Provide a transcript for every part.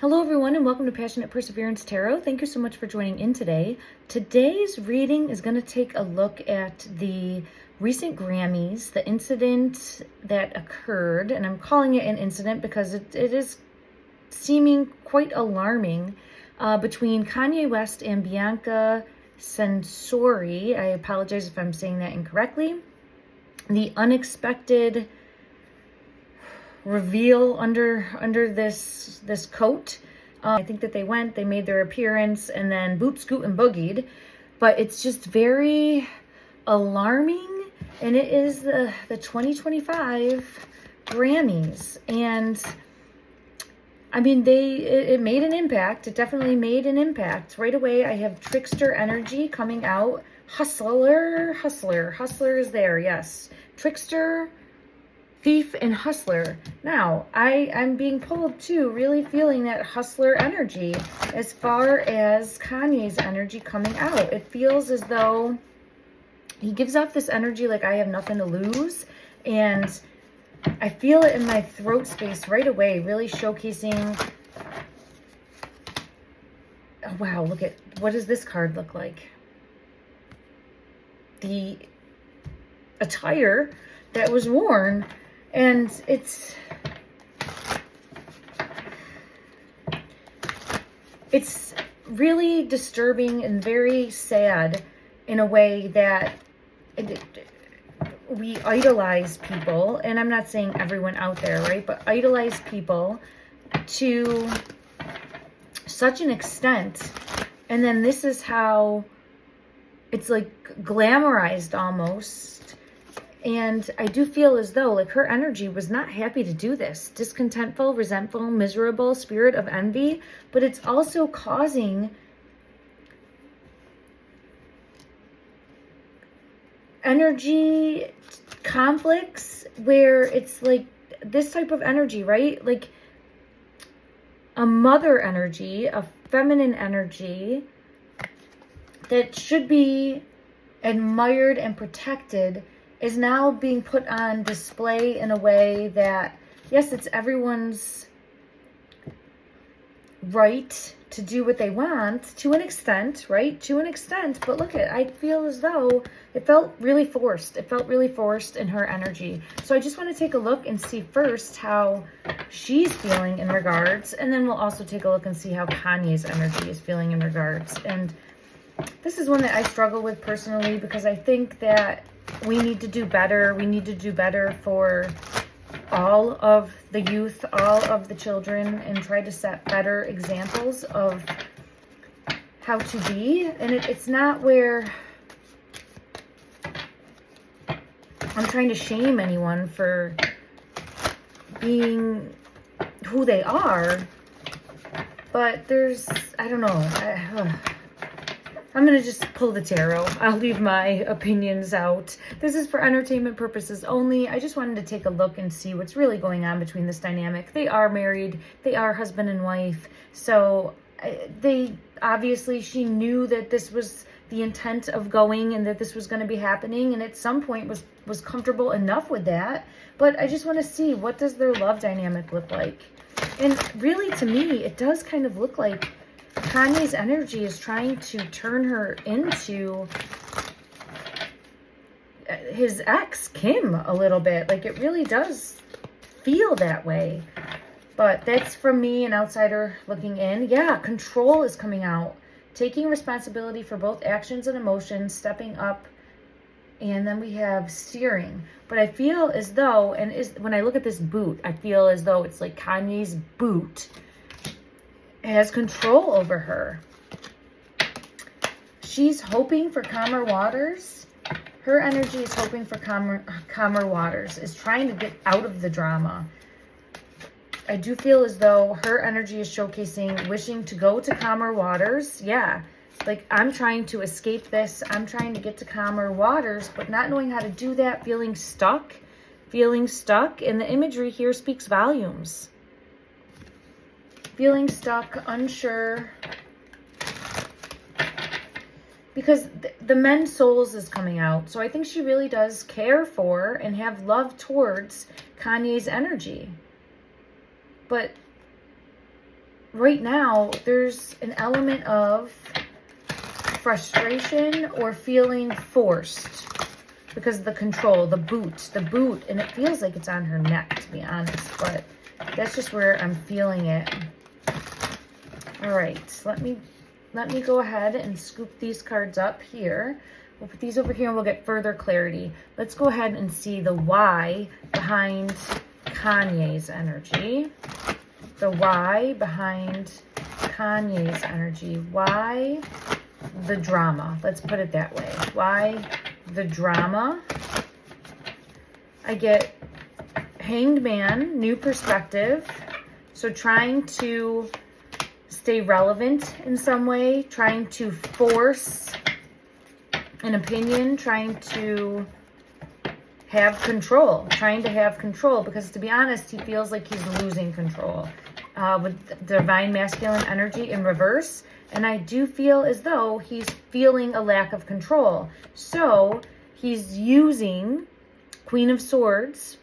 Hello, everyone, and welcome to Passionate Perseverance Tarot. Thank you so much for joining in today. Today's reading is going to take a look at the recent Grammys, the incident that occurred, and I'm calling it an incident because it is seeming quite alarming, between Kanye West and BIANCA SENSORI. I apologize if I'm saying that incorrectly. The unexpected reveal under this coat. I think that they made their appearance, and then boot, scoot, and boogied. But it's just very alarming, and it is the 2025 Grammys. And I mean, it made an impact. It definitely made an impact. Right away, I have trickster energy coming out. Hustler is there, yes. Trickster, thief, and hustler. Now, I'm being pulled too, really feeling that hustler energy as far as Kanye's energy coming out. It feels as though he gives off this energy like I have nothing to lose, and I feel it in my throat space right away, really showcasing. Oh, wow, look at, what does this card look like? The attire that was worn. And it's really disturbing and very sad in a way that we idolize people. And I'm not saying everyone out there, right? But idolize people to such an extent. And then this is how it's like glamorized almost. And I do feel as though like her energy was not happy to do this. Discontentful, resentful, miserable, spirit of envy. But it's also causing energy conflicts where it's like this type of energy, right? Like a mother energy, a feminine energy that should be admired and protected is now being put on display in a way that, yes, it's everyone's right to do what they want to an extent, right? To an extent. But look at, I feel as though it felt really forced. It felt really forced in her energy. So I just want to take a look and see first how she's feeling in regards. And then we'll also take a look and see how Kanye's energy is feeling in regards. And this is one that I struggle with personally because I think that we need to do better. We need to do better for all of the youth, all of the children, and try to set better examples of how to be. And it's not where I'm trying to shame anyone for being who they are, but there's, I don't know, I'm going to just pull the tarot. I'll leave my opinions out. This is for entertainment purposes only. I just wanted to take a look and see what's really going on between this dynamic. They are married. They are husband and wife. So they obviously, she knew that this was the intent of going and that this was going to be happening. And at some point was comfortable enough with that. But I just want to see, what does their love dynamic look like? And really, to me, it does kind of look like Kanye's energy is trying to turn her into his ex, Kim, a little bit. Like, it really does feel that way. But that's from me, an outsider looking in. Yeah, control is coming out. Taking responsibility for both actions and emotions, stepping up. And then we have steering. But I feel as though, when I look at this boot, I feel as though it's like Kanye's boot has control over her. She's hoping for calmer waters. Her energy is hoping for calmer waters, is trying to get out of the drama. I do feel as though her energy is showcasing wishing to go to calmer waters. Yeah, like I'm trying to escape this. I'm trying to get to calmer waters, but not knowing how to do that, feeling stuck. And the imagery here speaks volumes. Feeling stuck, unsure. Because the men's souls is coming out. So I think she really does care for and have love towards Kanye's energy. But right now, there's an element of frustration or feeling forced because of the control, the boot, and it feels like it's on her neck, to be honest, but that's just where I'm feeling it. All right, let me go ahead and scoop these cards up here. We'll put these over here and we'll get further clarity. Let's go ahead and see the why behind Kanye's energy. The why behind Kanye's energy. Why the drama? Let's put it that way. Why the drama? I get Hanged Man, new perspective. So trying to stay relevant in some way, trying to force an opinion, trying to have control, because to be honest, he feels like he's losing control with divine masculine energy in reverse. And I do feel as though he's feeling a lack of control. So he's using Queen of Swords,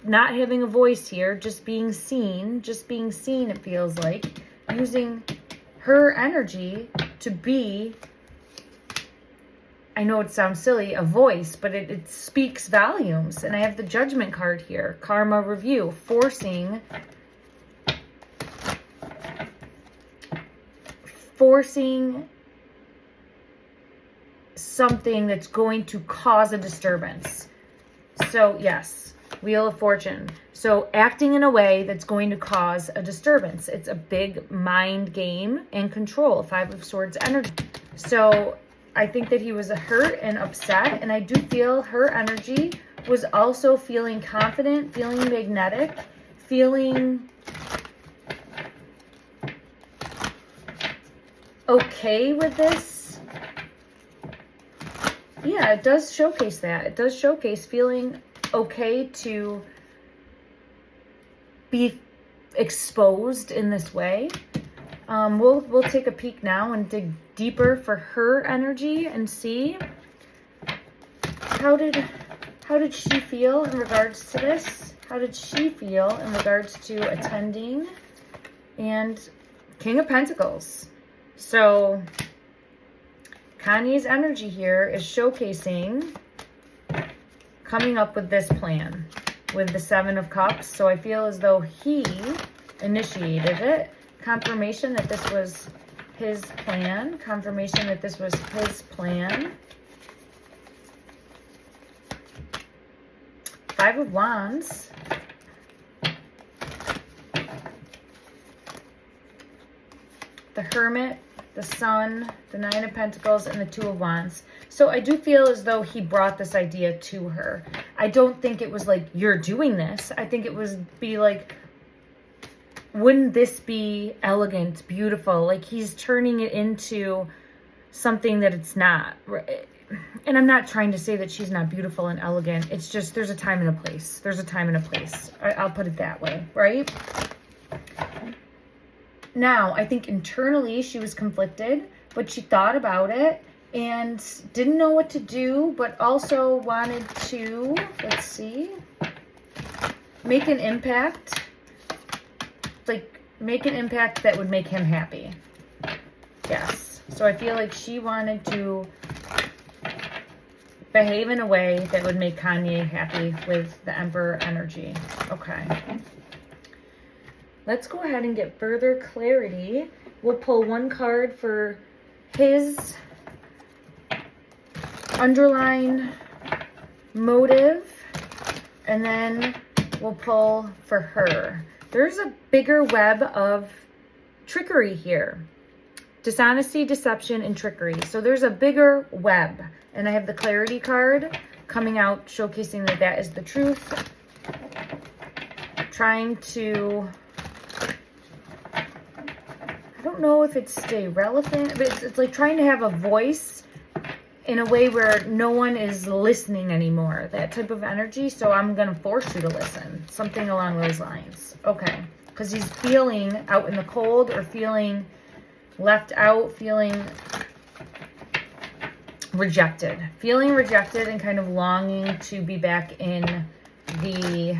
not having a voice here, just being seen, it feels like, using her energy to be, I know it sounds silly, a voice, but it speaks volumes. And I have the Judgment card here, Karma Review, forcing something that's going to cause a disturbance. So yes, Wheel of Fortune. So acting in a way that's going to cause a disturbance. It's a big mind game and control. Five of Swords energy. So I think that he was hurt and upset, and I do feel her energy was also feeling confident, feeling magnetic, feeling okay with this. Yeah, it does showcase that. It does showcase feeling okay to be exposed in this way. We'll take a peek now and dig deeper for her energy and see how did she feel in regards to this? How did she feel in regards to attending? And King of Pentacles. So Kanye's energy here is showcasing coming up with this plan with the Seven of Cups. So I feel as though he initiated it. Confirmation that this was his plan. Confirmation that this was his plan. Five of Wands. The Hermit, the Sun, the Nine of Pentacles, and the Two of Wands. So I do feel as though he brought this idea to her. I don't think it was like, you're doing this. I think it was be like, wouldn't this be elegant, beautiful? Like he's turning it into something that it's not. And I'm not trying to say that she's not beautiful and elegant. It's just there's a time and a place. There's a time and a place. I'll put it that way, right? Now, I think internally she was conflicted, but she thought about it and didn't know what to do, but also wanted to, let's see, make an impact. Like, make an impact that would make him happy. Yes. So I feel like she wanted to behave in a way that would make Kanye happy with the Emperor energy. Okay. Let's go ahead and get further clarity. We'll pull one card for his underlying motive, and then we'll pull for her. There's a bigger web of trickery here. Dishonesty, deception, and trickery. So there's a bigger web. And I have the clarity card coming out, showcasing that that is the truth. Trying to, I don't know if it's stay relevant, but it's like trying to have a voice in a way where no one is listening anymore. That type of energy. So I'm going to force you to listen. Something along those lines. Okay. Because he's feeling out in the cold or feeling left out, feeling rejected. Feeling rejected and kind of longing to be back in the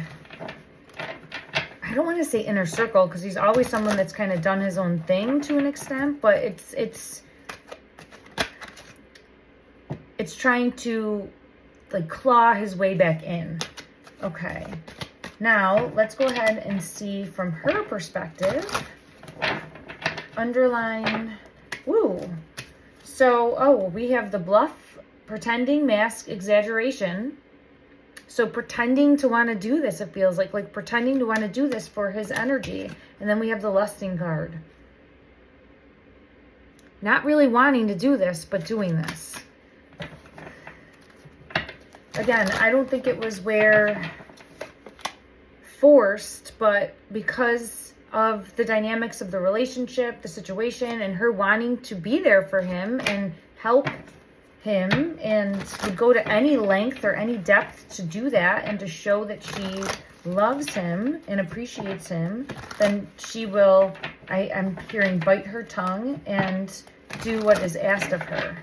I don't want to say inner circle, because he's always someone that's kind of done his own thing to an extent, but it's trying to like claw his way back in. Okay. Now, let's go ahead and see from her perspective. Underline. Woo. So, oh, we have the bluff, pretending, mask, exaggeration. So pretending to want to do this, it feels like pretending to want to do this for his energy. And then we have the lusting card. Not really wanting to do this, but doing this. Again, I don't think it was where forced, but because of the dynamics of the relationship, the situation, and her wanting to be there for him and help him, and would go to any length or any depth to do that and to show that she loves him and appreciates him, then she will, I'm hearing, bite her tongue and do what is asked of her.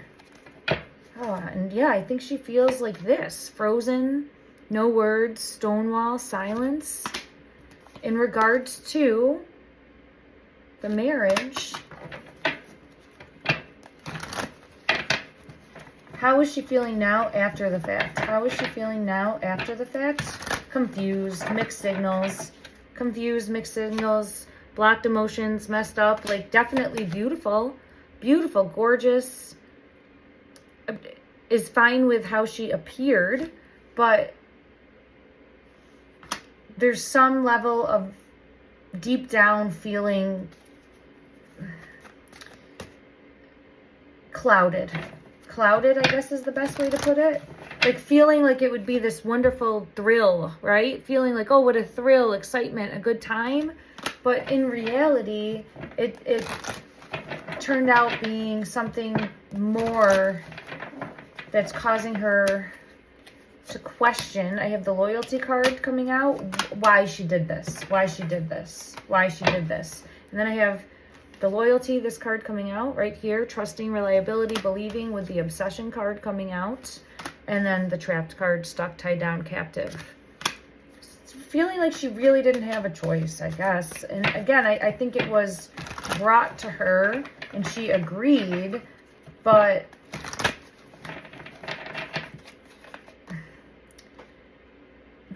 Oh, and yeah, I think she feels like this, frozen, no words, stonewall, silence. In regards to the marriage, how is she feeling now after the fact? How is she feeling now after the fact? Confused, mixed signals, blocked emotions, messed up, like definitely beautiful, gorgeous, is fine with how she appeared, but there's some level of deep down feeling clouded, I guess is the best way to put it. Like feeling like it would be this wonderful thrill, right? Feeling like, oh, what a thrill, excitement, a good time. But in reality, it turned out being something more that's causing her to question. I have the loyalty card coming out. Why she did this. And then I have the loyalty, this card coming out right here. Trusting, reliability, believing, with the obsession card coming out. And then the trapped card, stuck, tied down, captive. It's feeling like she really didn't have a choice, I guess. And again, I think it was brought to her and she agreed, but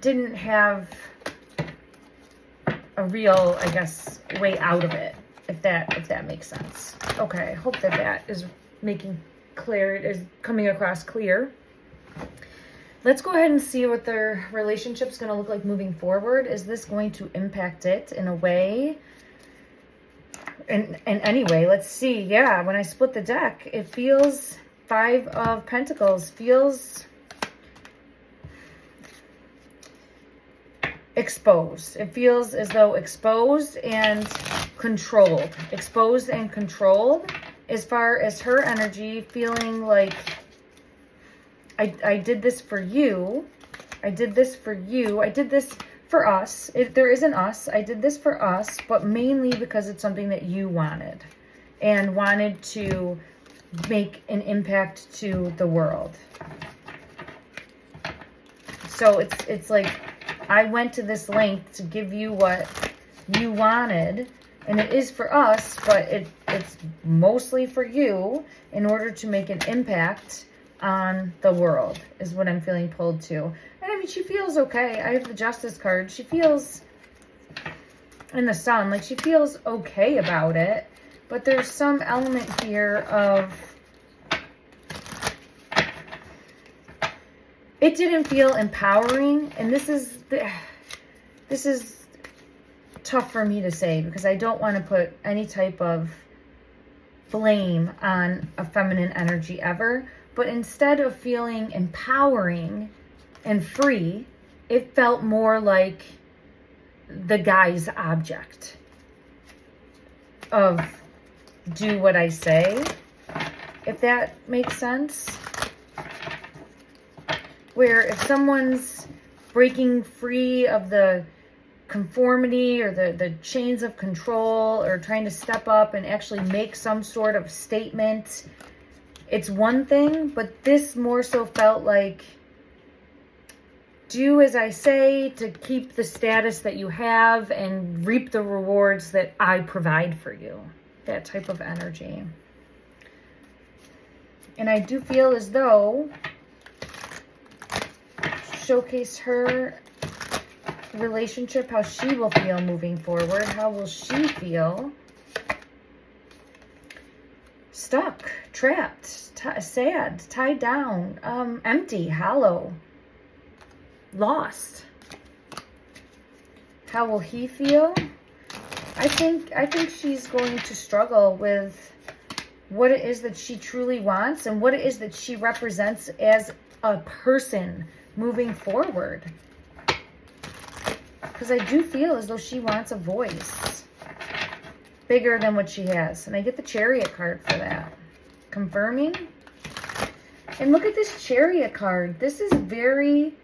didn't have a real, I guess, way out of it, if that makes sense. Okay, I hope that is making clear, it is coming across clear. Let's go ahead and see what their relationship's going to look like moving forward. Is this going to impact it in a way? In any way, let's see. Yeah, when I split the deck, it feels 5 of Pentacles, feels exposed. It feels as though exposed and controlled. Exposed and controlled as far as her energy, feeling like I did this for you. I did this for you. I did this for us. There isn't us. I did this for us, but mainly because it's something that you wanted and wanted to make an impact to the world. So it's like I went to this length to give you what you wanted, and it is for us, but it's mostly for you in order to make an impact on the world, is what I'm feeling pulled to. And I mean, she feels okay. I have the Justice card. She feels, in the Sun, like she feels okay about it, but there's some element here of it didn't feel empowering, and this is tough for me to say because I don't want to put any type of blame on a feminine energy ever, but instead of feeling empowering and free, it felt more like the guy's object of do what I say, if that makes sense. Where if someone's breaking free of the conformity or the chains of control or trying to step up and actually make some sort of statement, it's one thing, but this more so felt like do as I say to keep the status that you have and reap the rewards that I provide for you. That type of energy. And I do feel as though showcase her relationship, how she will feel moving forward. How will she feel? Stuck, trapped, sad, tied down, empty, hollow, lost. How will he feel? I think she's going to struggle with what it is that she truly wants and what it is that she represents as a person moving forward. Because I do feel as though she wants a voice bigger than what she has. And I get the Chariot card for that. Confirming. And look at this Chariot card. This is very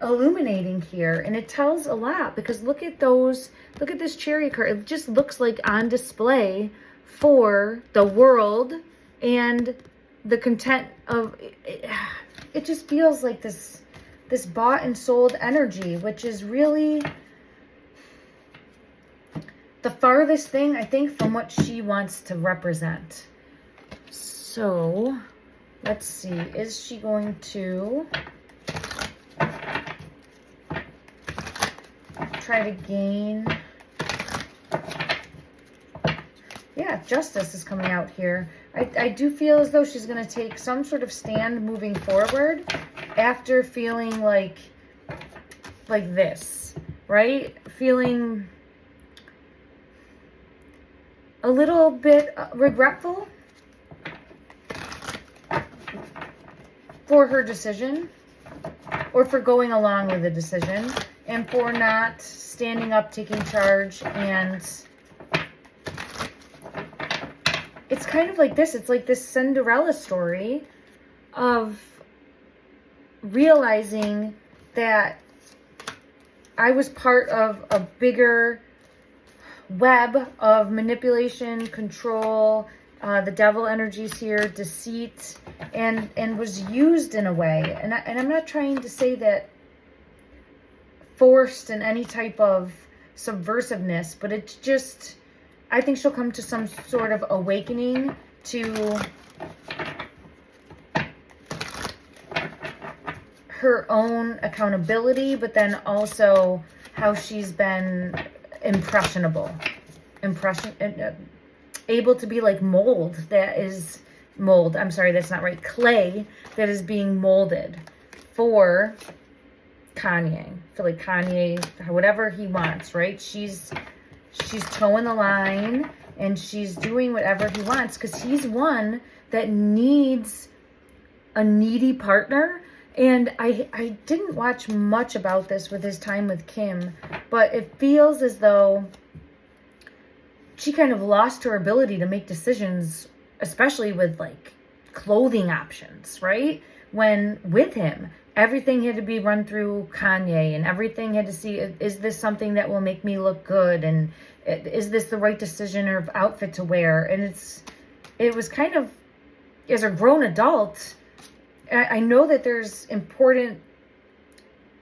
illuminating here. And it tells a lot because look at this Chariot card. It just looks like on display for the world and the content of it. It just feels like this bought and sold energy, which is really the farthest thing, I think, from what she wants to represent. So, let's see. Is she going to try to gain... Yeah, justice is coming out here. I do feel as though she's going to take some sort of stand moving forward after feeling like this, right? Feeling a little bit regretful for her decision or for going along with the decision and for not standing up, taking charge. And it's kind of like this. It's like this Cinderella story of realizing that I was part of a bigger web of manipulation, control, the devil energies here, deceit, and was used in a way. And I'm not trying to say that forced in any type of subversiveness, but it's just, I think she'll come to some sort of awakening to her own accountability, but then also how she's been able to be like clay that is being molded for Kanye. I feel like Kanye, whatever he wants, right? She's towing the line and she's doing whatever he wants because he's one that needs a needy partner. And I didn't watch much about this with his time with Kim, but it feels as though she kind of lost her ability to make decisions, especially with like clothing options, right? When with him, everything had to be run through Kanye and everything had to see, is this something that will make me look good? And is this the right decision or outfit to wear? And it was kind of, as a grown adult, I know that there's important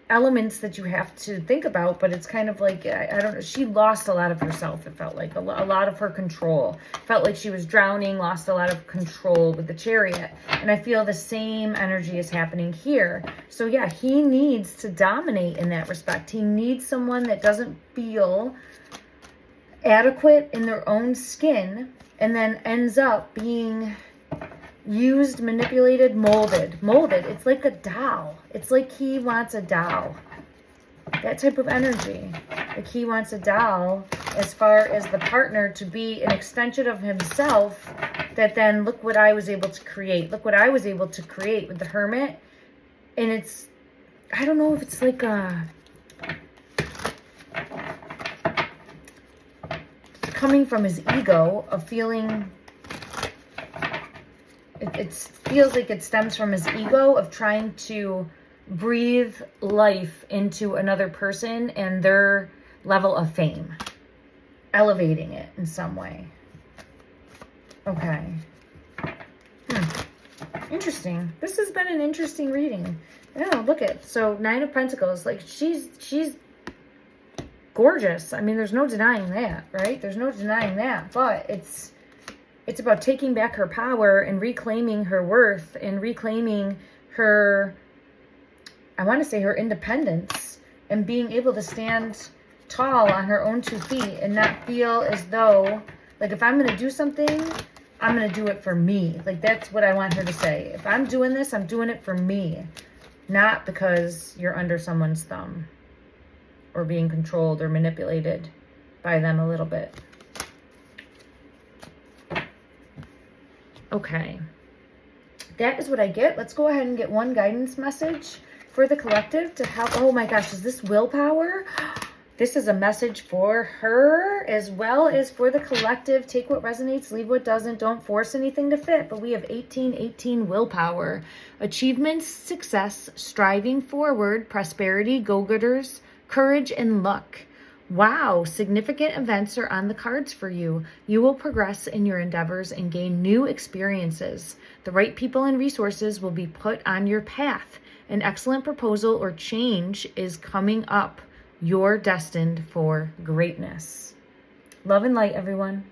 elements that you have to think about, but it's kind of like, I don't know, she lost a lot of herself. It felt like a lot of her control. Felt like she was drowning, lost a lot of control with the Chariot. And I feel the same energy is happening here. So yeah, he needs to dominate in that respect. He needs someone that doesn't feel adequate in their own skin and then ends up being used, manipulated, molded. It's like a doll. It's like he wants a doll. That type of energy. Like he wants a doll as far as the partner to be an extension of himself that then look what I was able to create. Look what I was able to create with the Hermit. And it's, I don't know if it's like coming from his ego of feeling... It feels like it stems from his ego of trying to breathe life into another person and their level of fame. Elevating it in some way. Okay. Interesting. This has been an interesting reading. Yeah, look at, so 9 of Pentacles, like she's gorgeous. I mean, there's no denying that, right? There's no denying that, but it's about taking back her power and reclaiming her worth and reclaiming her, I want to say her independence, and being able to stand tall on her own 2 feet and not feel as though, like, if I'm going to do something, I'm going to do it for me. Like, that's what I want her to say. If I'm doing this, I'm doing it for me, not because you're under someone's thumb or being controlled or manipulated by them a little bit. Okay. That is what I get. Let's go ahead and get one guidance message for the collective to help. Oh my gosh, is this willpower? This is a message for her as well as for the collective. Take what resonates, leave what doesn't. Don't force anything to fit. But we have 1818 willpower. Achievements, success, striving forward, prosperity, go-getters, courage, and luck. Wow, significant events are on the cards for you. You will progress in your endeavors and gain new experiences. The right people and resources will be put on your path. An excellent proposal or change is coming up. You're destined for greatness. Love and light, everyone.